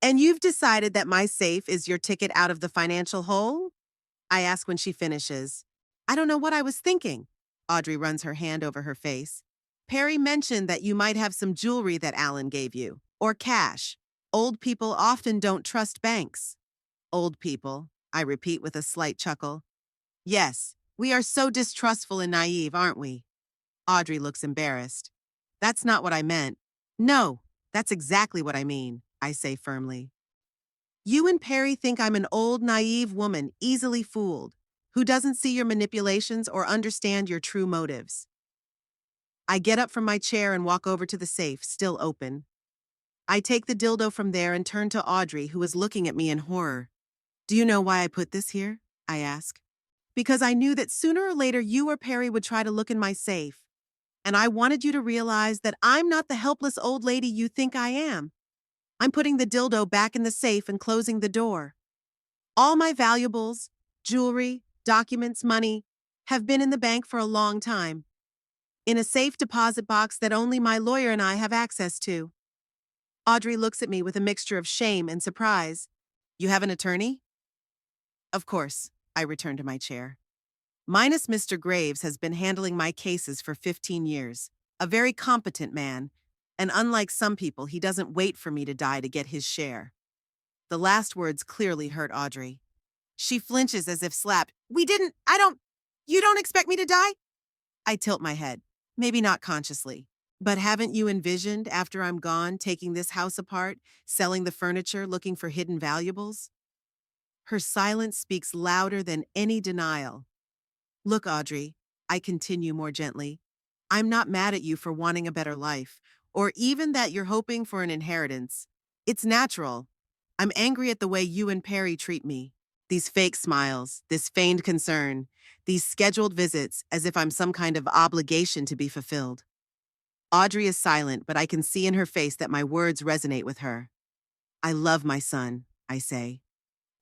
And you've decided that my safe is your ticket out of the financial hole? I ask when she finishes. I don't know what I was thinking. Audrey runs her hand over her face. Perry mentioned that you might have some jewelry that Alan gave you, or cash. Old people often don't trust banks. Old people, I repeat with a slight chuckle. Yes, we are so distrustful and naive, aren't we? Audrey looks embarrassed. That's not what I meant. No, that's exactly what I mean, I say firmly. You and Perry think I'm an old, naive woman, easily fooled, who doesn't see your manipulations or understand your true motives. I get up from my chair and walk over to the safe, still open. I take the dildo from there and turn to Audrey, who is looking at me in horror. Do you know why I put this here? I ask. Because I knew that sooner or later you or Perry would try to look in my safe. And I wanted you to realize that I'm not the helpless old lady you think I am. I'm putting the dildo back in the safe and closing the door. All my valuables, jewelry, documents, money, have been in the bank for a long time. In a safe deposit box that only my lawyer and I have access to. Audrey looks at me with a mixture of shame and surprise. You have an attorney? Of course, I return to my chair. Minus Mr. Graves has been handling my cases for 15 years. A very competent man, and unlike some people, he doesn't wait for me to die to get his share. The last words clearly hurt Audrey. She flinches as if slapped. You don't expect me to die? I tilt my head. Maybe not consciously. But haven't you envisioned, after I'm gone, taking this house apart, selling the furniture, looking for hidden valuables? Her silence speaks louder than any denial. Look, Audrey, I continue more gently. I'm not mad at you for wanting a better life, or even that you're hoping for an inheritance. It's natural. I'm angry at the way you and Perry treat me. These fake smiles, this feigned concern, these scheduled visits as if I'm some kind of obligation to be fulfilled. Audrey is silent, but I can see in her face that my words resonate with her. I love my son, I say.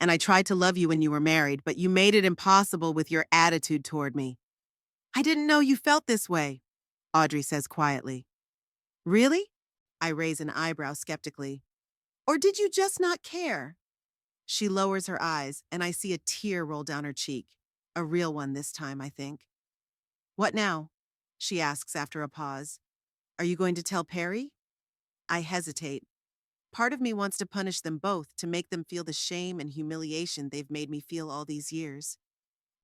And I tried to love you when you were married, but you made it impossible with your attitude toward me. I didn't know you felt this way, Audrey says quietly. Really? I raise an eyebrow skeptically. Or did you just not care? She lowers her eyes, and I see a tear roll down her cheek. A real one this time, I think. What now? She asks after a pause. Are you going to tell Perry? I hesitate. Part of me wants to punish them both, to make them feel the shame and humiliation they've made me feel all these years.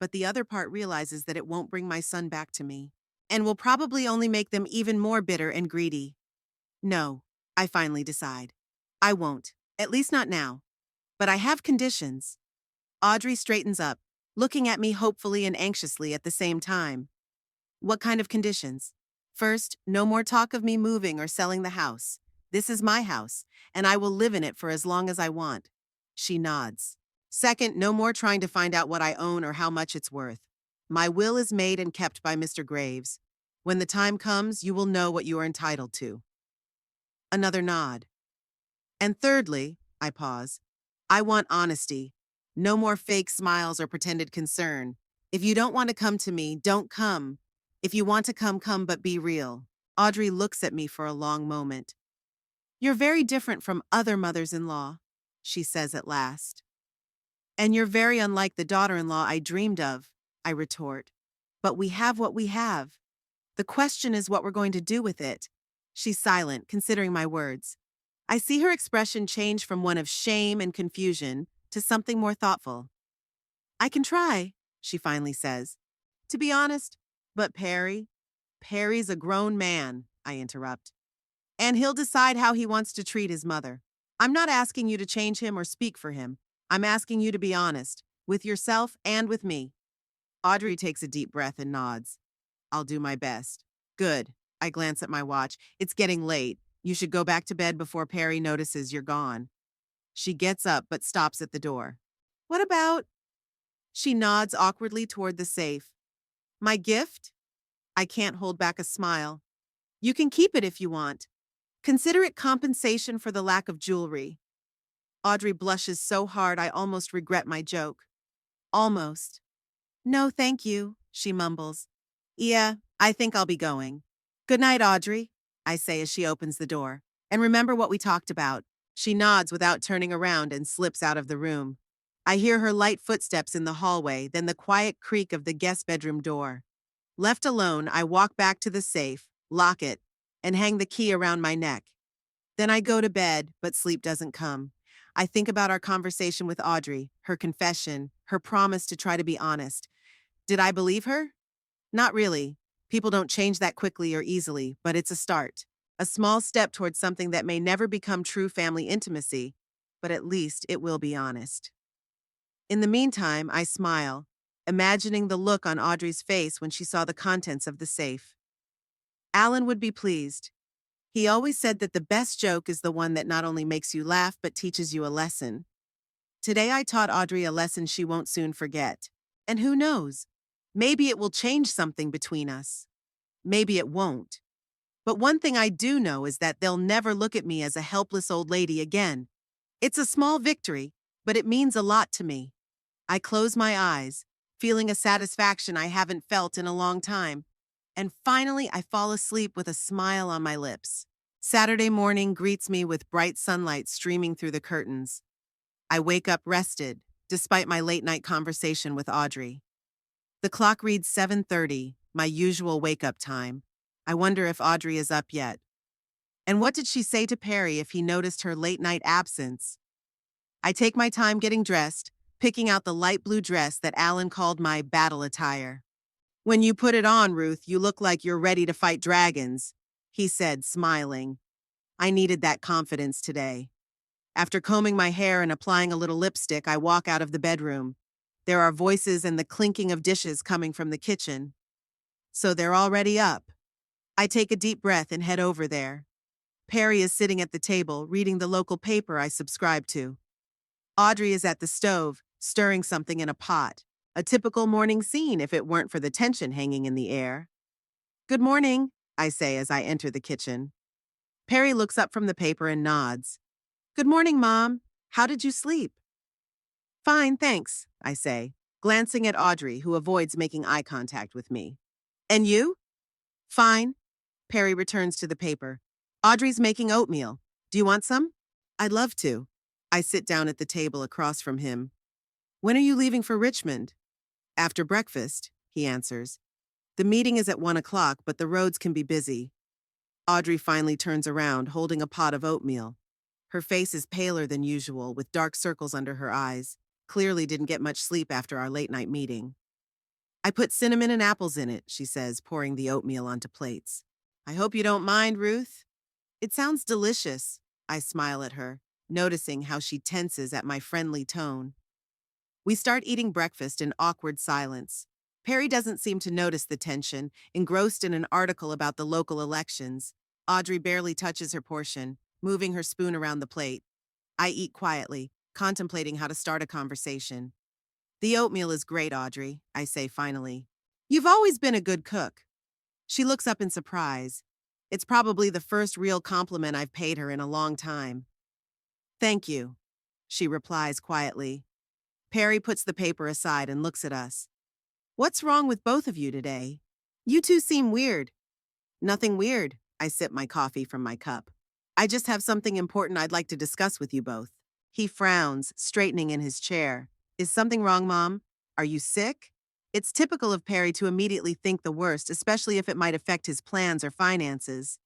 But the other part realizes that it won't bring my son back to me, and will probably only make them even more bitter and greedy. No, I finally decide. I won't, at least not now. But I have conditions. Audrey straightens up, looking at me hopefully and anxiously at the same time. What kind of conditions? First, no more talk of me moving or selling the house. This is my house, and I will live in it for as long as I want. She nods. Second, no more trying to find out what I own or how much it's worth. My will is made and kept by Mr. Graves. When the time comes, you will know what you are entitled to. Another nod. And thirdly, I pause, I want honesty. No more fake smiles or pretended concern. If you don't want to come to me, don't come. If you want to come, come, but be real. Audrey looks at me for a long moment. You're very different from other mothers-in-law, she says at last. And you're very unlike the daughter-in-law I dreamed of, I retort. But we have what we have. The question is what we're going to do with it. She's silent, considering my words. I see her expression change from one of shame and confusion to something more thoughtful. I can try, she finally says. To be honest, but Perry's a grown man, I interrupt. And he'll decide how he wants to treat his mother. I'm not asking you to change him or speak for him. I'm asking you to be honest, with yourself and with me. Audrey takes a deep breath and nods. I'll do my best. Good. I glance at my watch. It's getting late. You should go back to bed before Perry notices you're gone. She gets up but stops at the door. What about? She nods awkwardly toward the safe. My gift? I can't hold back a smile. You can keep it if you want. Consider it compensation for the lack of jewelry. Audrey blushes so hard I almost regret my joke. Almost. No, thank you, she mumbles. Yeah, I think I'll be going. Good night, Audrey, I say as she opens the door. And remember what we talked about. She nods without turning around and slips out of the room. I hear her light footsteps in the hallway, then the quiet creak of the guest bedroom door. Left alone, I walk back to the safe, lock it, and hang the key around my neck. Then I go to bed, but sleep doesn't come. I think about our conversation with Audrey, her confession, her promise to try to be honest. Did I believe her? Not really. People don't change that quickly or easily, but it's a start. A small step towards something that may never become true family intimacy, but at least it will be honest. In the meantime, I smile, imagining the look on Audrey's face when she saw the contents of the safe. Alan would be pleased. He always said that the best joke is the one that not only makes you laugh but teaches you a lesson. Today I taught Audrey a lesson she won't soon forget. And who knows? Maybe it will change something between us. Maybe it won't. But one thing I do know is that they'll never look at me as a helpless old lady again. It's a small victory, but it means a lot to me. I close my eyes, feeling a satisfaction I haven't felt in a long time. And finally, I fall asleep with a smile on my lips. Saturday morning greets me with bright sunlight streaming through the curtains. I wake up rested, despite my late-night conversation with Audrey. The clock reads 7:30, my usual wake-up time. I wonder if Audrey is up yet. And what did she say to Perry if he noticed her late-night absence? I take my time getting dressed, picking out the light blue dress that Alan called my battle attire. When you put it on, Ruth, you look like you're ready to fight dragons, he said, smiling. I needed that confidence today. After combing my hair and applying a little lipstick, I walk out of the bedroom. There are voices and the clinking of dishes coming from the kitchen. So they're already up. I take a deep breath and head over there. Perry is sitting at the table, reading the local paper I subscribe to. Audrey is at the stove, stirring something in a pot. A typical morning scene if it weren't for the tension hanging in the air. Good morning, I say as I enter the kitchen. Perry looks up from the paper and nods. Good morning, Mom. How did you sleep? Fine, thanks, I say, glancing at Audrey, who avoids making eye contact with me. And you? Fine. Perry returns to the paper. Audrey's making oatmeal. Do you want some? I'd love to. I sit down at the table across from him. When are you leaving for Richmond? After breakfast, he answers. The meeting is at 1 o'clock, but the roads can be busy. Audrey finally turns around, holding a pot of oatmeal. Her face is paler than usual, with dark circles under her eyes. Clearly didn't get much sleep after our late-night meeting. I put cinnamon and apples in it, she says, pouring the oatmeal onto plates. I hope you don't mind, Ruth. It sounds delicious, I smile at her, noticing how she tenses at my friendly tone. We start eating breakfast in awkward silence. Perry doesn't seem to notice the tension, engrossed in an article about the local elections. Audrey barely touches her portion, moving her spoon around the plate. I eat quietly, contemplating how to start a conversation. The oatmeal is great, Audrey, I say finally. You've always been a good cook. She looks up in surprise. It's probably the first real compliment I've paid her in a long time. Thank you, she replies quietly. Perry puts the paper aside and looks at us. What's wrong with both of you today? You two seem weird. Nothing weird, I sip my coffee from my cup. I just have something important I'd like to discuss with you both. He frowns, straightening in his chair. Is something wrong, Mom? Are you sick? It's typical of Perry to immediately think the worst, especially if it might affect his plans or finances.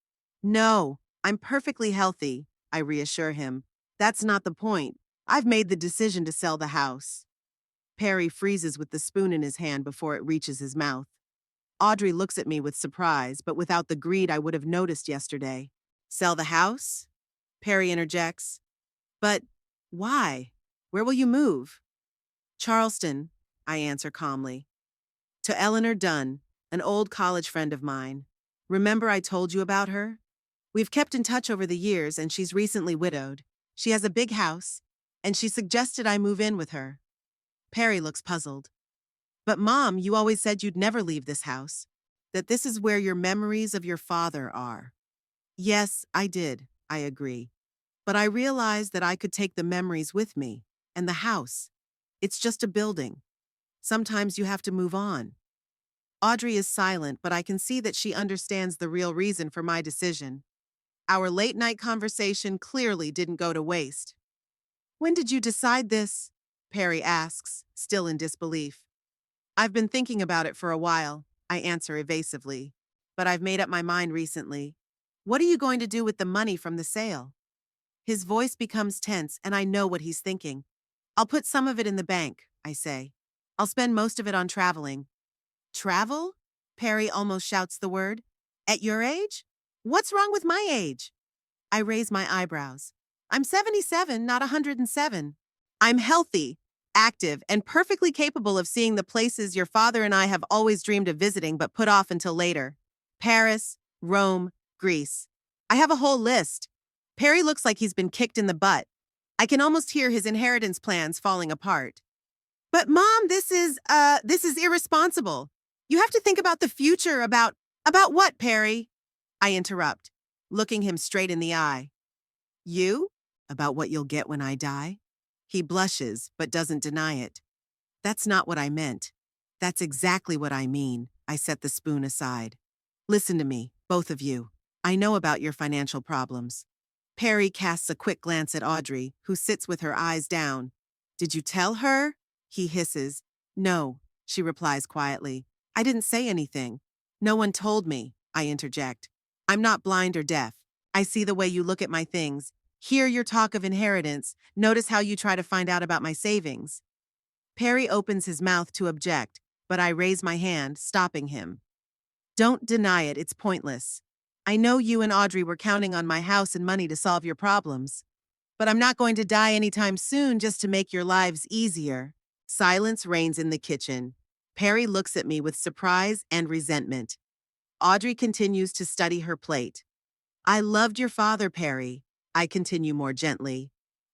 No, I'm perfectly healthy, I reassure him. That's not the point. I've made the decision to sell the house. Perry freezes with the spoon in his hand before it reaches his mouth. Audrey looks at me with surprise, but without the greed I would have noticed yesterday. Sell the house? Perry interjects. But why? Where will you move? Charleston, I answer calmly. To Eleanor Dunn, an old college friend of mine. Remember I told you about her? We've kept in touch over the years, and she's recently widowed. She has a big house, and she suggested I move in with her. Perry looks puzzled. But Mom, you always said you'd never leave this house. That this is where your memories of your father are. Yes, I did, I agree. But I realized that I could take the memories with me. And the house. It's just a building. Sometimes you have to move on. Audrey is silent, but I can see that she understands the real reason for my decision. Our late-night conversation clearly didn't go to waste. When did you decide this? Perry asks, still in disbelief. I've been thinking about it for a while, I answer evasively. But I've made up my mind recently. What are you going to do with the money from the sale? His voice becomes tense, and I know what he's thinking. I'll put some of it in the bank, I say. I'll spend most of it on traveling. Travel? Perry almost shouts the word. At your age? What's wrong with my age? I raise my eyebrows. I'm 77, not 107. I'm healthy, active, and perfectly capable of seeing the places your father and I have always dreamed of visiting but put off until later. Paris, Rome, Greece. I have a whole list. Perry looks like he's been kicked in the butt. I can almost hear his inheritance plans falling apart. But Mom, this is irresponsible. You have to think about the future, about what, Perry? I interrupt, looking him straight in the eye. You? About what you'll get when I die? He blushes, but doesn't deny it. That's not what I meant. That's exactly what I mean. I set the spoon aside. Listen to me, both of you. I know about your financial problems. Perry casts a quick glance at Audrey, who sits with her eyes down. Did you tell her? He hisses. No, she replies quietly. I didn't say anything. No one told me, I interject. I'm not blind or deaf. I see the way you look at my things, hear your talk of inheritance, notice how you try to find out about my savings. Perry opens his mouth to object, but I raise my hand, stopping him. Don't deny it, it's pointless. I know you and Audrey were counting on my house and money to solve your problems. But I'm not going to die anytime soon just to make your lives easier. Silence reigns in the kitchen. Perry looks at me with surprise and resentment. Audrey continues to study her plate. I loved your father, Perry, I continue more gently.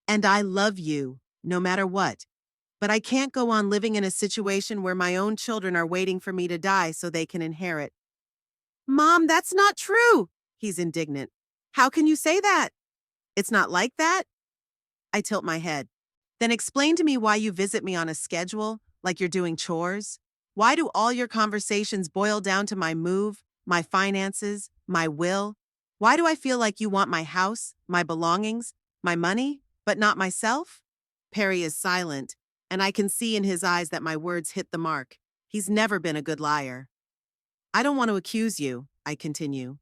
And I love you, no matter what. But I can't go on living in a situation where my own children are waiting for me to die so they can inherit. Mom, that's not true, he's indignant. How can you say that? It's not like that? I tilt my head. Then explain to me why you visit me on a schedule, like you're doing chores. Why do all your conversations boil down to my move, my finances, my will? Why do I feel like you want my house, my belongings, my money, but not myself? Perry is silent, and I can see in his eyes that my words hit the mark. He's never been a good liar. I don't want to accuse you, I continue.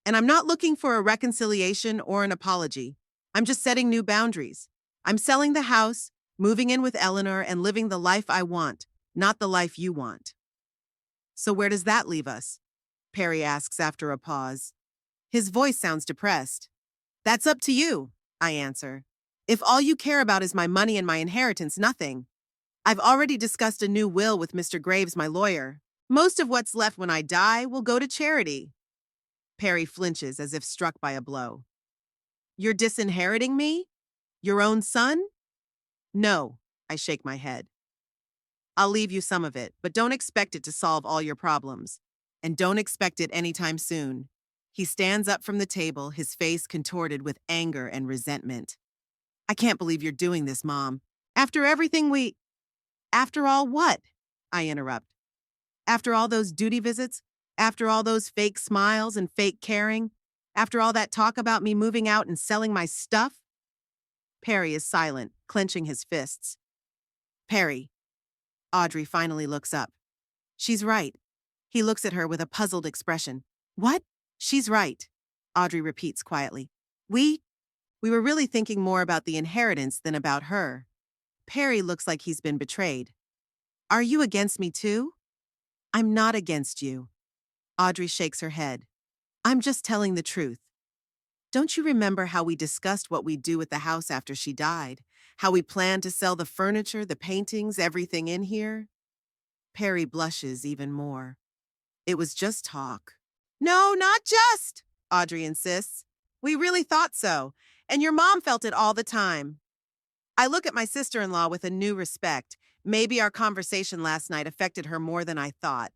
And I'm not looking for a reconciliation or an apology. I'm just setting new boundaries. I'm selling the house, moving in with Eleanor, and living the life I want, not the life you want. So where does that leave us? Perry asks after a pause. His voice sounds depressed. That's up to you, I answer. If all you care about is my money and my inheritance, nothing. I've already discussed a new will with Mr. Graves, my lawyer. Most of what's left when I die will go to charity. Perry flinches as if struck by a blow. You're disinheriting me? Your own son? No, I shake my head. I'll leave you some of it, but don't expect it to solve all your problems. And don't expect it anytime soon. He stands up from the table, his face contorted with anger and resentment. I can't believe you're doing this, Mom. After everything After all what? I interrupt. After all those duty visits? After all those fake smiles and fake caring? After all that talk about me moving out and selling my stuff? Perry is silent, clenching his fists. Perry. Audrey finally looks up. She's right. He looks at her with a puzzled expression. What? She's right. Audrey repeats quietly. We were really thinking more about the inheritance than about her. Perry looks like he's been betrayed. Are you against me too? I'm not against you. Audrey shakes her head. I'm just telling the truth. Don't you remember how we discussed what we'd do with the house after she died? How we planned to sell the furniture, the paintings, everything in here? Perry blushes even more. It was just talk. No, not just, Audrey insists. We really thought so, and your mom felt it all the time. I look at my sister-in-law with a new respect. Maybe our conversation last night affected her more than I thought.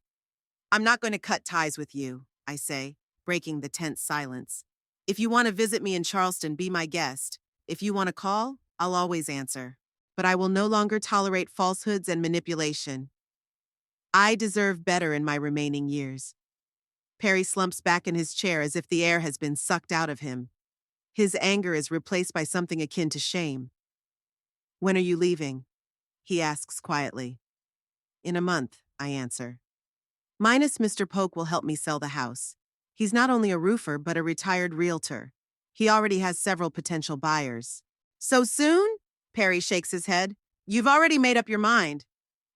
I'm not going to cut ties with you, I say, breaking the tense silence. If you want to visit me in Charleston, be my guest. If you want to call, I'll always answer. But I will no longer tolerate falsehoods and manipulation. I deserve better in my remaining years. Perry slumps back in his chair as if the air has been sucked out of him. His anger is replaced by something akin to shame. When are you leaving? He asks quietly. In a month, I answer. Minus Mr. Polk will help me sell the house. He's not only a roofer, but a retired realtor. He already has several potential buyers. So soon? Perry shakes his head. You've already made up your mind.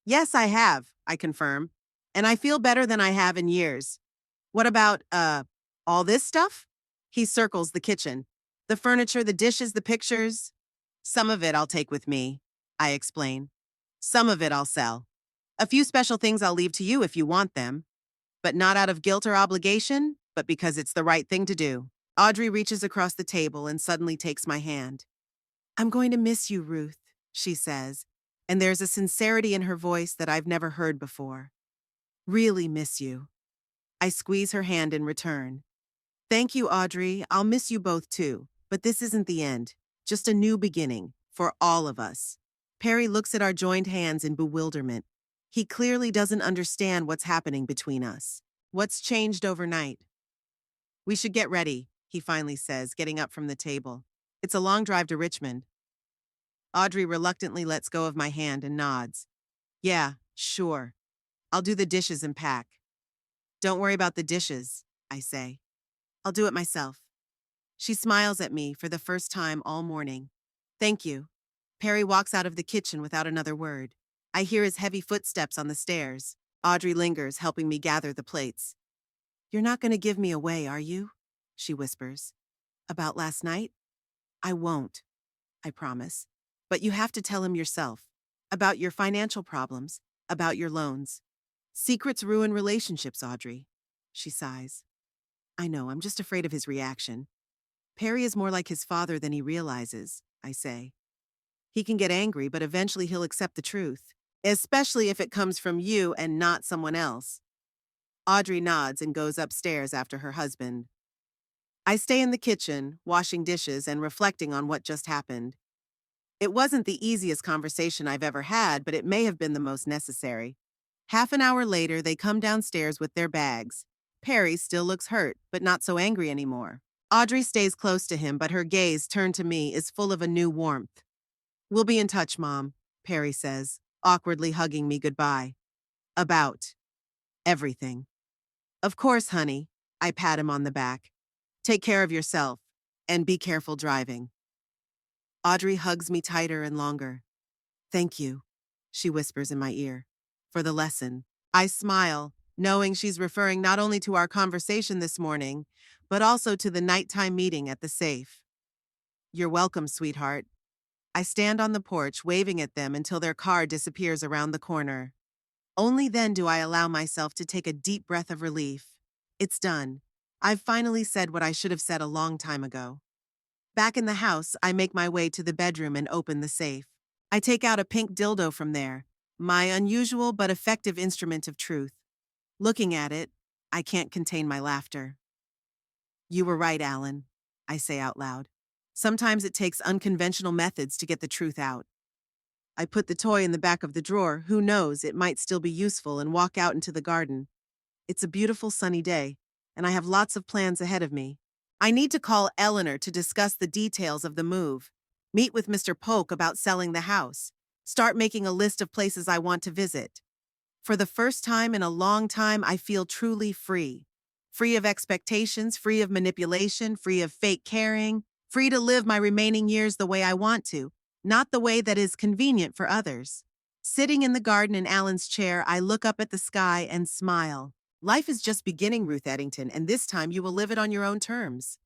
Yes, I have, I confirm. And I feel better than I have in years. What about, all this stuff? He circles the kitchen. The furniture, the dishes, the pictures. Some of it I'll take with me, I explain. Some of it I'll sell. A few special things I'll leave to you if you want them. But not out of guilt or obligation, but because it's the right thing to do. Audrey reaches across the table and suddenly takes my hand. I'm going to miss you, Ruth, she says, and there's a sincerity in her voice that I've never heard before. Really miss you. I squeeze her hand in return. Thank you, Audrey. I'll miss you both too. But this isn't the end. Just a new beginning for all of us. Perry looks at our joined hands in bewilderment. He clearly doesn't understand what's happening between us. What's changed overnight? We should get ready, he finally says, getting up from the table. It's a long drive to Richmond. Audrey reluctantly lets go of my hand and nods. Yeah, sure. I'll do the dishes and pack. Don't worry about the dishes, I say. I'll do it myself. She smiles at me for the first time all morning. Thank you. Perry walks out of the kitchen without another word. I hear his heavy footsteps on the stairs. Audrey lingers, helping me gather the plates. You're not going to give me away, are you? She whispers. About last night? I won't, I promise. But you have to tell him yourself. About your financial problems, about your loans. Secrets ruin relationships, Audrey. She sighs. I know, I'm just afraid of his reaction. Perry is more like his father than he realizes, I say. He can get angry, but eventually he'll accept the truth, especially if it comes from you and not someone else. Audrey nods and goes upstairs after her husband. I stay in the kitchen, washing dishes and reflecting on what just happened. It wasn't the easiest conversation I've ever had, but it may have been the most necessary. Half an hour later, they come downstairs with their bags. Perry still looks hurt, but not so angry anymore. Audrey stays close to him, but her gaze, turned to me, is full of a new warmth. We'll be in touch, Mom, Perry says, awkwardly hugging me goodbye. About everything. Of course, honey, I pat him on the back. Take care of yourself, and be careful driving. Audrey hugs me tighter and longer. Thank you, she whispers in my ear, for the lesson. I smile, knowing she's referring not only to our conversation this morning, but also to the nighttime meeting at the safe. You're welcome, sweetheart. I stand on the porch, waving at them until their car disappears around the corner. Only then do I allow myself to take a deep breath of relief. It's done. I've finally said what I should have said a long time ago. Back in the house, I make my way to the bedroom and open the safe. I take out a pink dildo from there, my unusual but effective instrument of truth. Looking at it, I can't contain my laughter. You were right, Alan, I say out loud. Sometimes it takes unconventional methods to get the truth out. I put the toy in the back of the drawer, who knows, it might still be useful, and walk out into the garden. It's a beautiful sunny day, and I have lots of plans ahead of me. I need to call Eleanor to discuss the details of the move, meet with Mr. Polk about selling the house, start making a list of places I want to visit. For the first time in a long time, I feel truly free. Free of expectations, free of manipulation, free of fake caring, free to live my remaining years the way I want to, not the way that is convenient for others. Sitting in the garden in Alan's chair, I look up at the sky and smile. Life is just beginning, Ruth Eddington, and this time you will live it on your own terms.